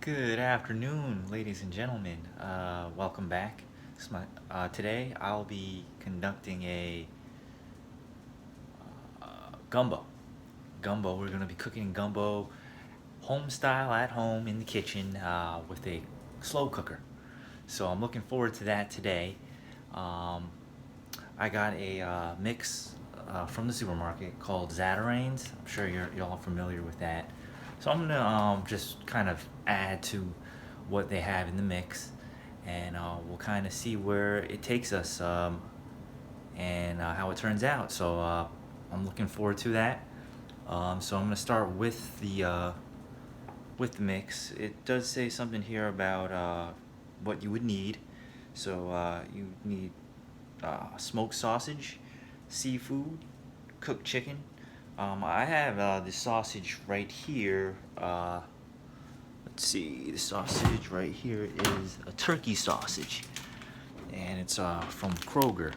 Good afternoon, ladies and gentlemen. Welcome back. Today I'll be conducting a gumbo. We're going to be cooking gumbo home style at home in the kitchen with a slow cooker. So I'm looking forward to that today. Um, I got a mix from the supermarket called Zatarain's. I'm sure you're all familiar with that. So I'm gonna just kind of add to what they have in the mix, and we'll kind of see where it takes us and how it turns out. So I'm looking forward to that. So I'm gonna start with the mix. It does say something here about what you would need. So you need smoked sausage, seafood, cooked chicken. I have the sausage right here. Let's see, the sausage right here is a turkey sausage, and it's from Kroger.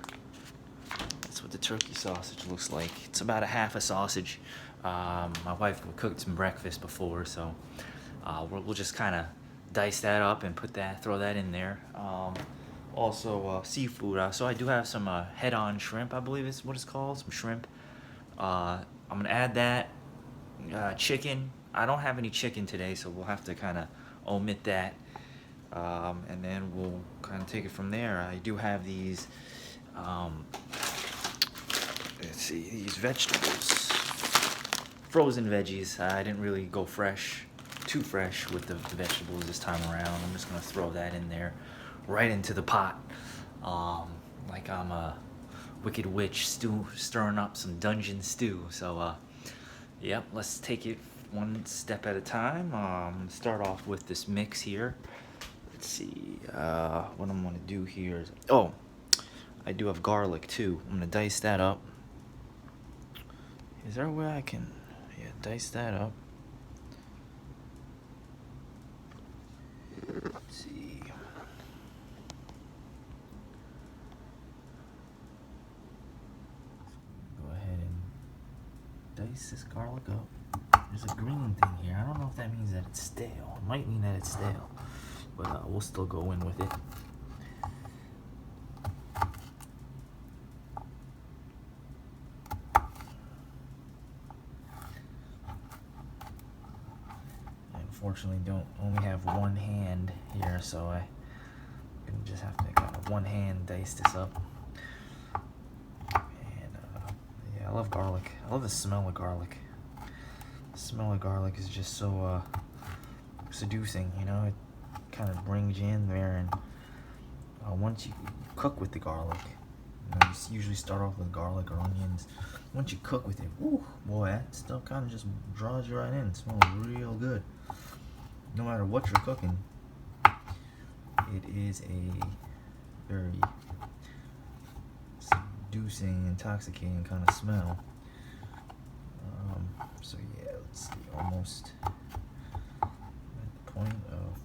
That's what the turkey sausage looks like. It's about a half a sausage. My wife cooked some breakfast before, so we'll just kind of dice that up and throw that in there. Also, seafood. So I do have some head-on shrimp, I believe is what it's called. Some shrimp. I'm gonna add that. Chicken. I don't have any chicken today, so we'll have to kind of omit that. And then we'll kind of take it from there. I do have these. Let's see, these vegetables. Frozen veggies. I didn't really go too fresh with the vegetables this time around. I'm just gonna throw that in there, right into the pot, like I'm a wicked witch stirring up some dungeon stew. So, yep, let's take it one step at a time. Start off with this mix here. Let's see, what I'm gonna do here is, I do have garlic too. I'm gonna dice that up. Is there a way I can, dice that up? Let's see. Go ahead and dice this garlic up. There's a green thing here. I don't know if that means that it's stale. It might mean that it's stale, but we'll still go in with it. Unfortunately, don't only have one hand here, so I just have to kind of one hand dice this up. And yeah, I love garlic. I love the smell of garlic. The smell of garlic is just so seducing, you know. It kind of brings you in there, and once you cook with the garlic, you usually start off with garlic or onions. Once you cook with it, woo, boy, that stuff kind of just draws you right in. It smells real good. No matter what you're cooking, it is a very seducing, intoxicating kind of smell. So yeah, let's see, almost at the point of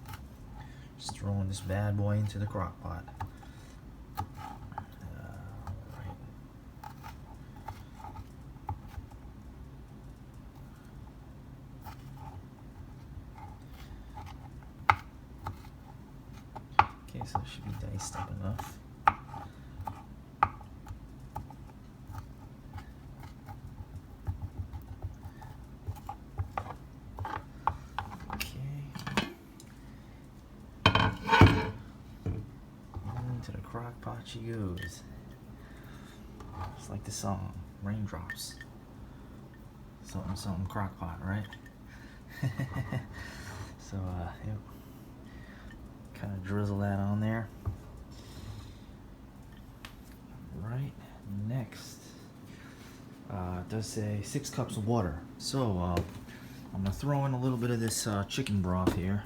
just throwing this bad boy into the crock pot. Okay, so it should be diced up enough. Into the crock pot she goes. It's like the song, Raindrops. Something, something crock pot, right? So, yep. Kind of drizzle that on there. Right, next. It does say 6 cups of water. So, I'm gonna throw in a little bit of this chicken broth here.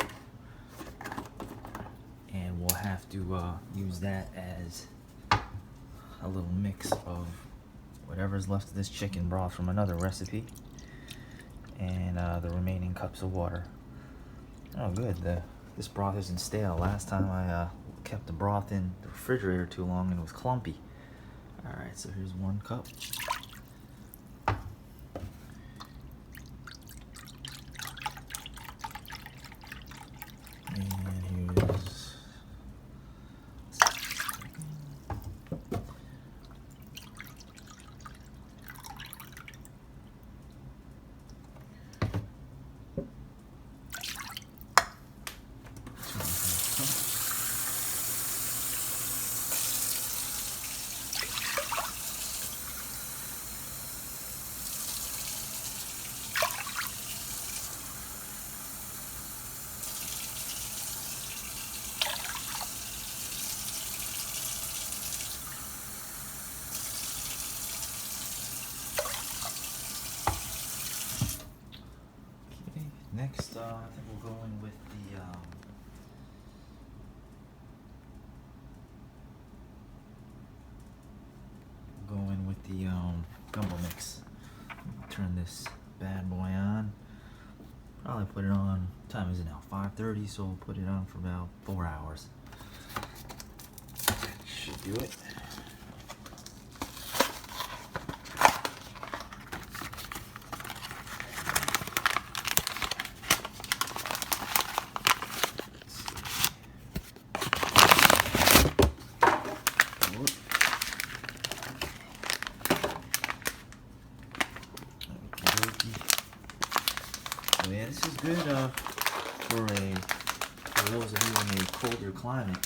And we'll have to use that as a little mix of whatever's left of this chicken broth from another recipe, and the remaining cups of water. Oh, good. This broth isn't stale. Last time I kept the broth in the refrigerator too long and it was clumpy. Alright, so here's 1 cup. those. Next, I think we'll go in with the gumbo mix. Turn this bad boy on. Probably put it on. What time is it now? 5:30. So we'll put it on for about 4 hours. Should do it. Yeah, this is good for those of you in a colder climate.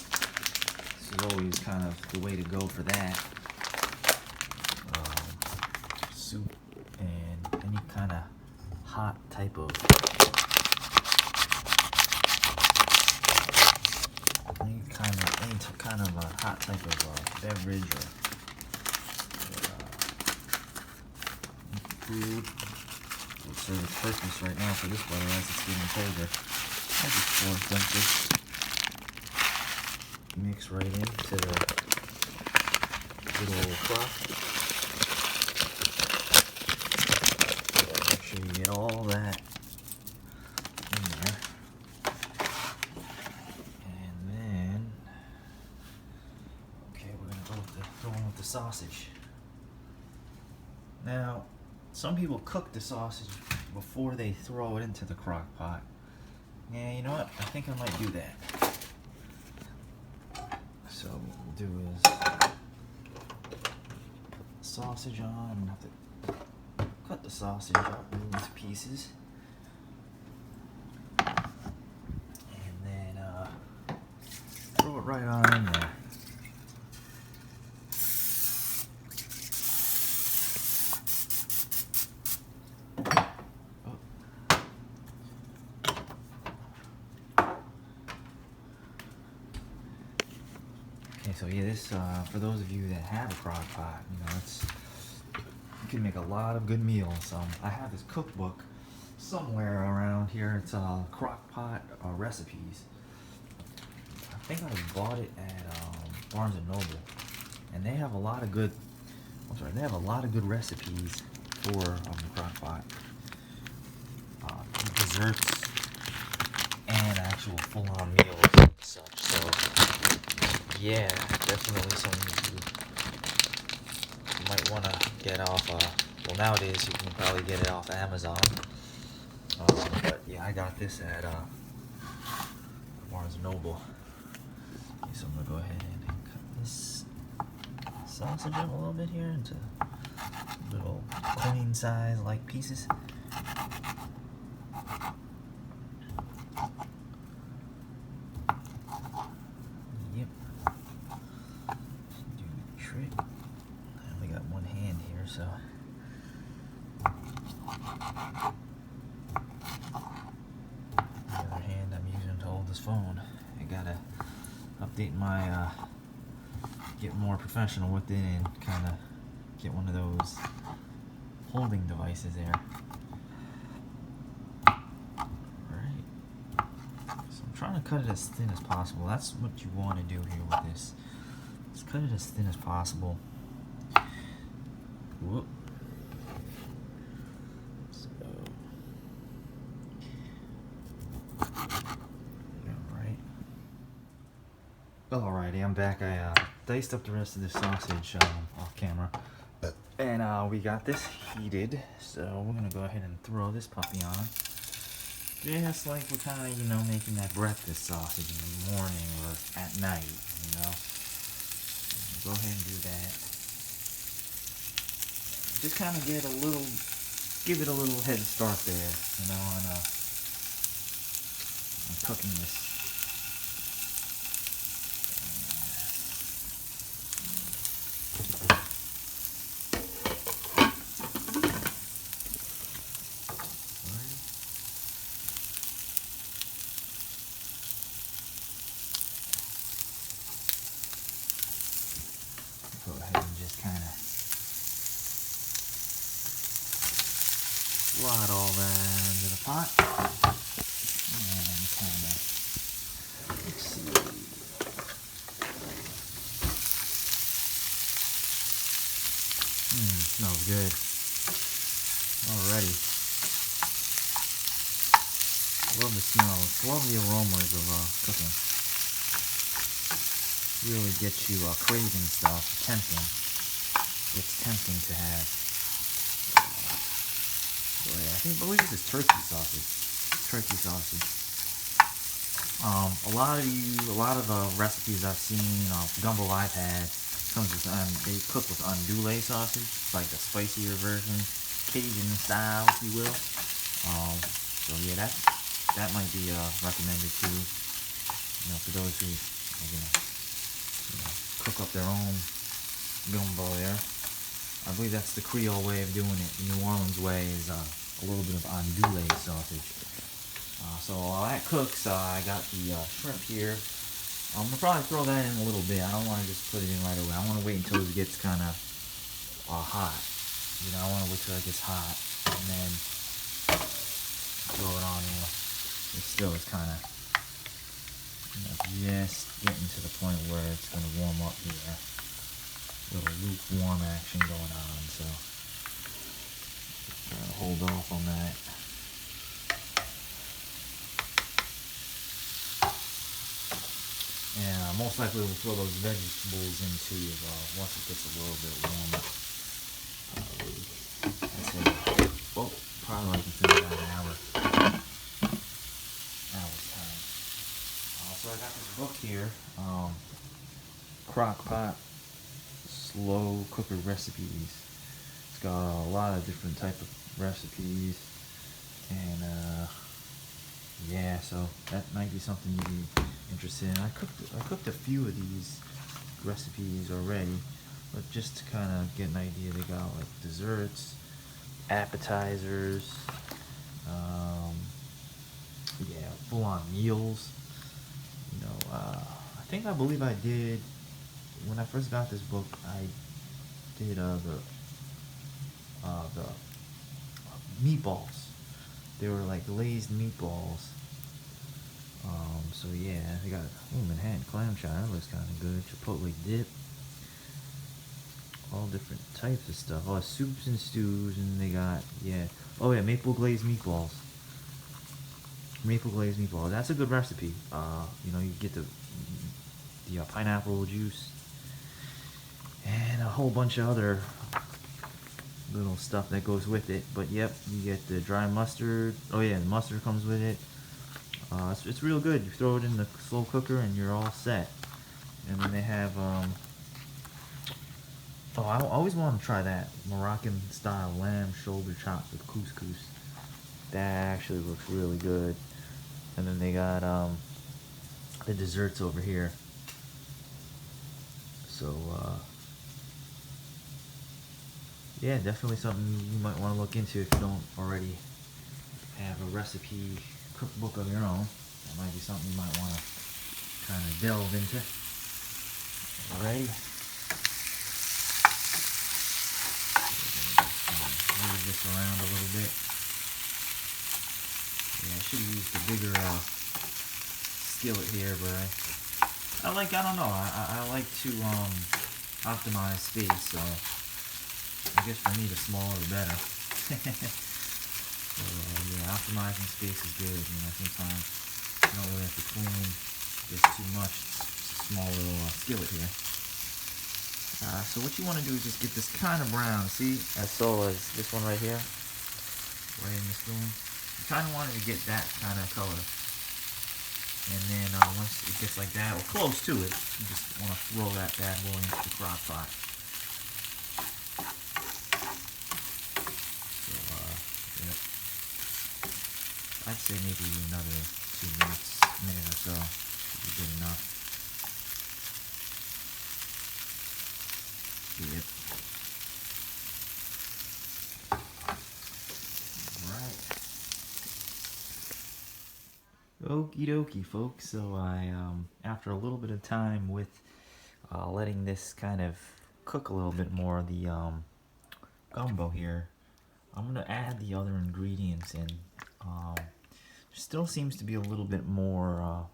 This is always kind of the way to go for that. Soup and any kind of hot type of any kind of a hot type of beverage or food. Will serve its purpose right now for this weather as it's getting colder. I just dump this mix right into the little crock. Make sure you get all that in there. And then, okay, we're gonna go with the sausage. Now, some people cook the sausage before they throw it into the crock pot. Yeah, you know what? I think I might do that. So what we'll do is put the sausage on. I'm gonna have to cut the sausage up into pieces. And then throw it right on in there. Okay, so yeah, this for those of you that have a crock pot, you know, you can make a lot of good meals. I have this cookbook somewhere around here. It's crock pot recipes. I think I bought it at Barnes and Noble, and they have a lot of good. They have a lot of good recipes for the crock pot, desserts, and actual full-on meals and such. So. Yeah, definitely something you might want to get off. Well, nowadays you can probably get it off Amazon. But yeah, I got this at Barnes & Noble. Okay, so I'm gonna go ahead and cut this sausage up a little bit here into little coin size like pieces. So the other hand I'm using to hold this phone. I gotta update my get more professional with it and kind of get one of those holding devices there. Alright, so I'm trying to cut it as thin as possible. That's what you want to do here with this. Just cut it as thin as possible. Whoop. So, alrighty, I'm back. I diced up the rest of the sausage off camera, and we got this heated. So we're gonna go ahead and throw this puppy on. Just like we're kind of, making that breakfast sausage in the morning or at night. Go ahead and do that. Just kind of give it a little head start there, on cooking this. Go ahead and just kind of slide all that into the pot. And kind of, let's see. Smells good. Alrighty. Love the smells. Love the aromas of cooking. Really gets you craving stuff. Tempting. It's tempting to have. I believe this is turkey sausage. Turkey sausage. A lot of the recipes I've seen, gumbo I've had, comes with they cook with andouille sausage, like the spicier version, Cajun style, if you will. So yeah, that might be recommended too. For those who cook up their own gumbo there. I believe that's the Creole way of doing it. The New Orleans way is a little bit of andouille sausage. So while that cooks, I got the shrimp here. I'm going to probably throw that in a little bit. I don't want to just put it in right away. I want to wait until it gets kind of hot. I want to wait till it gets hot and then throw it on there. It still is kind of just getting to the point where it's going to warm up here. Little lukewarm action going on, so trying to hold off on that. And most likely we'll throw those vegetables into once it gets a little bit warmer. I'd say, probably like within about an hour's time. So I got this book here, Crock Pot Slow Cooker Recipes. It's got a lot of different type of recipes, and yeah, so that might be something you'd be interested in. I cooked a few of these recipes already, but just to kind of get an idea, they got like desserts, appetizers, yeah, full-on meals. I believe I did, when I first got this book, I did the meatballs. They were like glazed meatballs. So yeah, they got Manhattan clam chowder. That looks kind of good. Chipotle dip. All different types of stuff. Oh, soups and stews, and they got maple glazed meatballs. Maple glazed meatballs. That's a good recipe. You get the pineapple juice and a whole bunch of other little stuff that goes with it. But yep, you get the dry mustard. Oh yeah, the mustard comes with it. It's real good. You throw it in the slow cooker and you're all set. And then they have I always want to try that Moroccan style lamb shoulder chops with couscous. That actually looks really good. And then they got the desserts over here. So yeah, definitely something you might want to look into if you don't already have a recipe cookbook of your own. That might be something you might want to kind of delve into. Alrighty. Move this around a little bit. Yeah, I should have used the bigger skillet here, but I like to optimize space, so I guess for me the smaller the better. So yeah, optimizing space is good. Sometimes you don't really have to clean this too much. It's a small little skillet here. So what you want to do is just get this kind of brown. See, as so as this one right here, right in the spoon. kind of wanted to get that kind of color. And then once it gets like that, or close to it, you just want to throw that bad boy into the crock pot. So, yep. I'd say maybe another 2 minutes, minute or so should be good enough. Yep. Okie dokie, folks. So after a little bit of time with letting this kind of cook a little bit more, the gumbo here, I'm gonna add the other ingredients in. Still seems to be a little bit more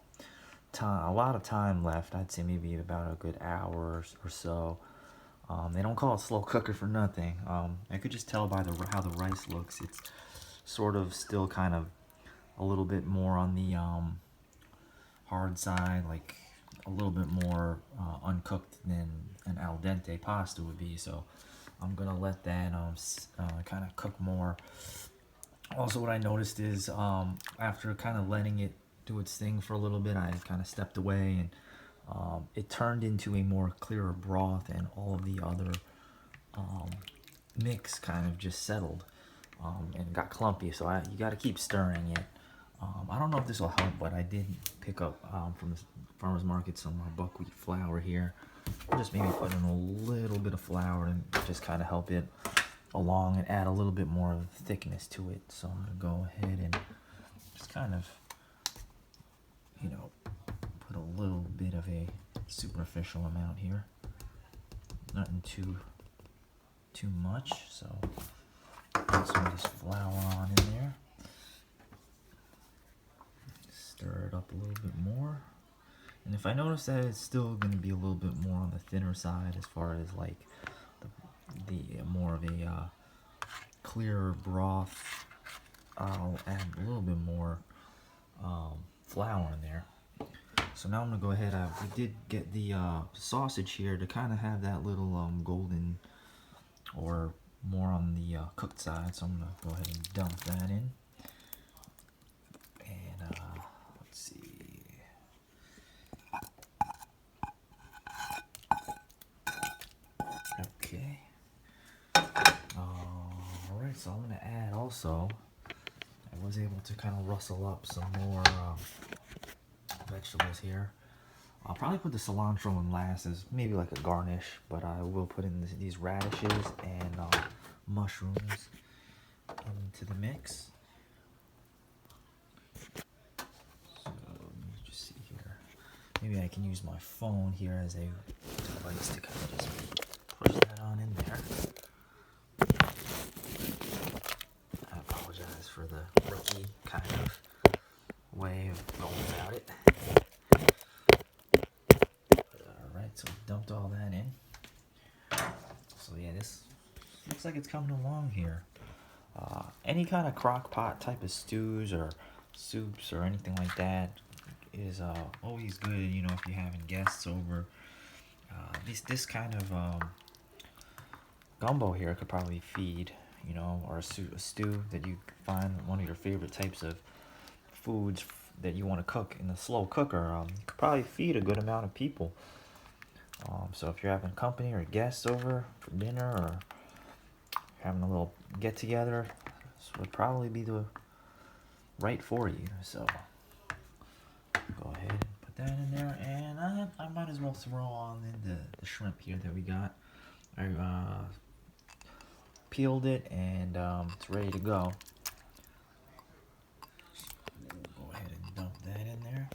time, a lot of time left. I'd say maybe about a good hour or so. They don't call it slow cooker for nothing. I could just tell by how the rice looks. It's sort of still kind of a little bit more on the hard side, like a little bit more uncooked than an al dente pasta would be. So I'm gonna let that kind of cook more. Also, what I noticed is after kind of letting it do its thing for a little bit, I kind of stepped away, and it turned into a more clearer broth, and all of the other mix kind of just settled and got clumpy. So you got to keep stirring it. I don't know if this will help, but I did pick up from the farmer's market some buckwheat flour here. Just maybe put in a little bit of flour and just kind of help it along and add a little bit more thickness to it. So I'm gonna go ahead and just kind of, you know, put a little bit of a superficial amount here. Nothing too much. So put some of this flour on in there. Stir it up a little bit more. And if I notice that it's still going to be a little bit more on the thinner side as far as like the more of a clearer broth, I'll add a little bit more flour in there. So now I'm going to go ahead, we did get the sausage here to kind of have that little golden or more on the cooked side. So I'm going to go ahead and dump that in. And let's see. Okay. Alright, so I'm going to add also, I was able to kind of rustle up some more vegetables here. I'll probably put the cilantro in last as maybe like a garnish, but I will put in these radishes and mushrooms into the mix. So let me just see here. Maybe I can use my phone here as a device to kind of just push that on in there. I apologize for the rookie kind of way of going about it. Alright, so we dumped all that in. So yeah, this looks like it's coming along here. Any kind of crock pot type of stews or soups or anything like that is always good, you know, if you're having guests over. This kind of gumbo here could probably feed, you know, or a stew that you find one of your favorite types of foods that you want to cook in a slow cooker. Could probably feed a good amount of people. So if you're having company or guests over for dinner or having a little get together, this would probably be the right for you. So go ahead and put that in there, and I might as well throw on in the shrimp here that we got. I peeled it, and it's ready to go. Go ahead and dump that in there.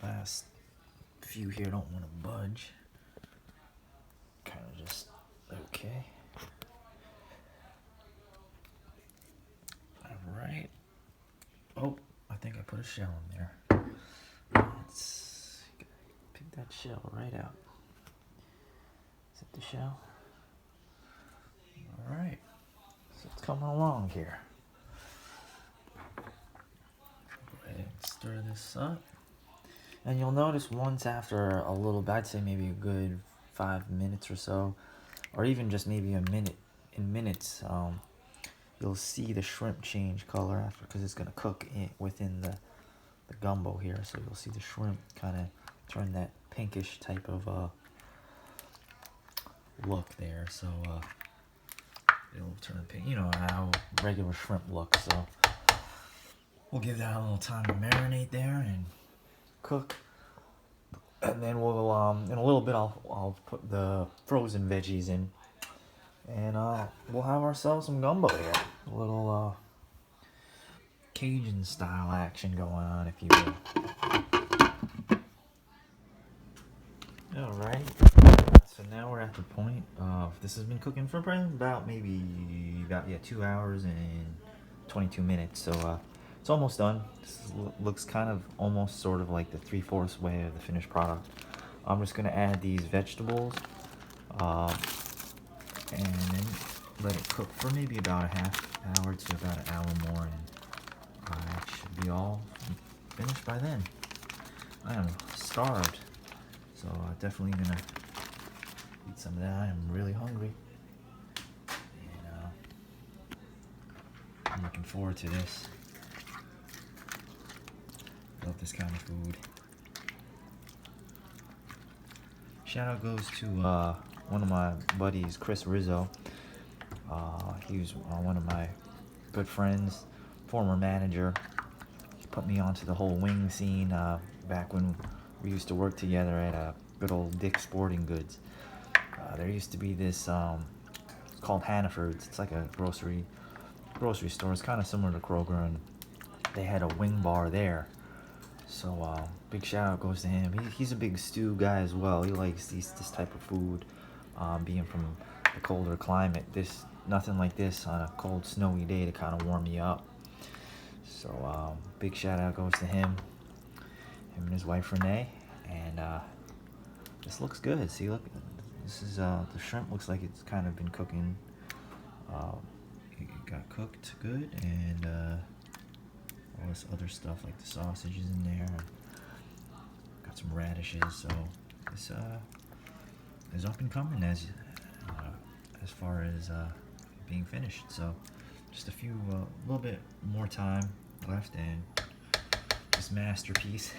Last few here don't want to budge. Kind of just okay. Alright. Oh, I think I put a shell in there. Let's pick that shell right out. Is it the shell? Alright. So it's coming along here. Go ahead and stir this up. And you'll notice once after a little bit, I'd say maybe a good 5 minutes or so, or even just maybe a minute in minutes, you'll see the shrimp change color after, because it's gonna cook within the gumbo here. So you'll see the shrimp kind of turn that pinkish type of look there. So it'll turn pink, you know how regular shrimp looks. So we'll give that a little time to marinate there and cook. And then we'll in a little bit I'll put the frozen veggies in, and we'll have ourselves some gumbo here. A little Cajun style action going on, if you will. Alright, so now we're at the point of, this has been cooking for about maybe 2 hours and 22 minutes. So it's almost done. This looks kind of almost sort of like the 3/4 way of the finished product. I'm just gonna add these vegetables and then let it cook for maybe about a half hour to about an hour more, and it should be all finished by then. I am starved, so definitely gonna eat some of that. I am really hungry, and I'm looking forward to this. Love this kind of food. Shout out goes to one of my buddies, Chris Rizzo. He was one of my good friends, former manager. He put me onto the whole wing scene back when we used to work together at good old Dick's Sporting Goods. There used to be this, it's called Hannaford's. It's like a grocery store. It's kind of similar to Kroger, and they had a wing bar there. So big shout out goes to him. He's a big stew guy as well. He likes this type of food. Being from the colder climate, nothing like this on a cold snowy day to kind of warm me up. So big shout out goes to him and his wife Renee. And this looks good. See, look, this is the shrimp looks like it's kind of been cooking. It got cooked good, and all this other stuff like the sausages in there. Got some radishes, so this is up and coming as far as being finished. So just a little bit more time left, and this masterpiece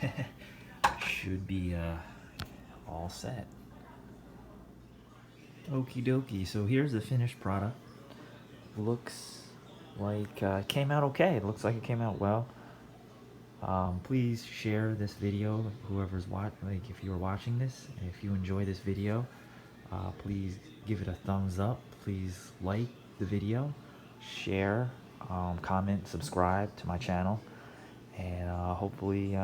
should be all set. Okie dokie. So here's the finished product. Looks like it came out okay. It looks like it came out well. Please share this video, whoever's watching. If you're watching this, if you enjoy this video, please give it a thumbs up. Please like the video, share, comment, subscribe to my channel, and hopefully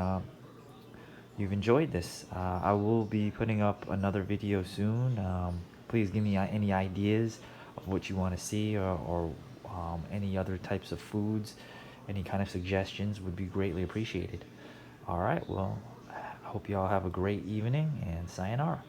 you've enjoyed this. I will be putting up another video soon. Please give me any ideas of what you want to see, or any other types of foods. Any kind of suggestions would be greatly appreciated. Alright, well, I hope you all have a great evening, and sayonara.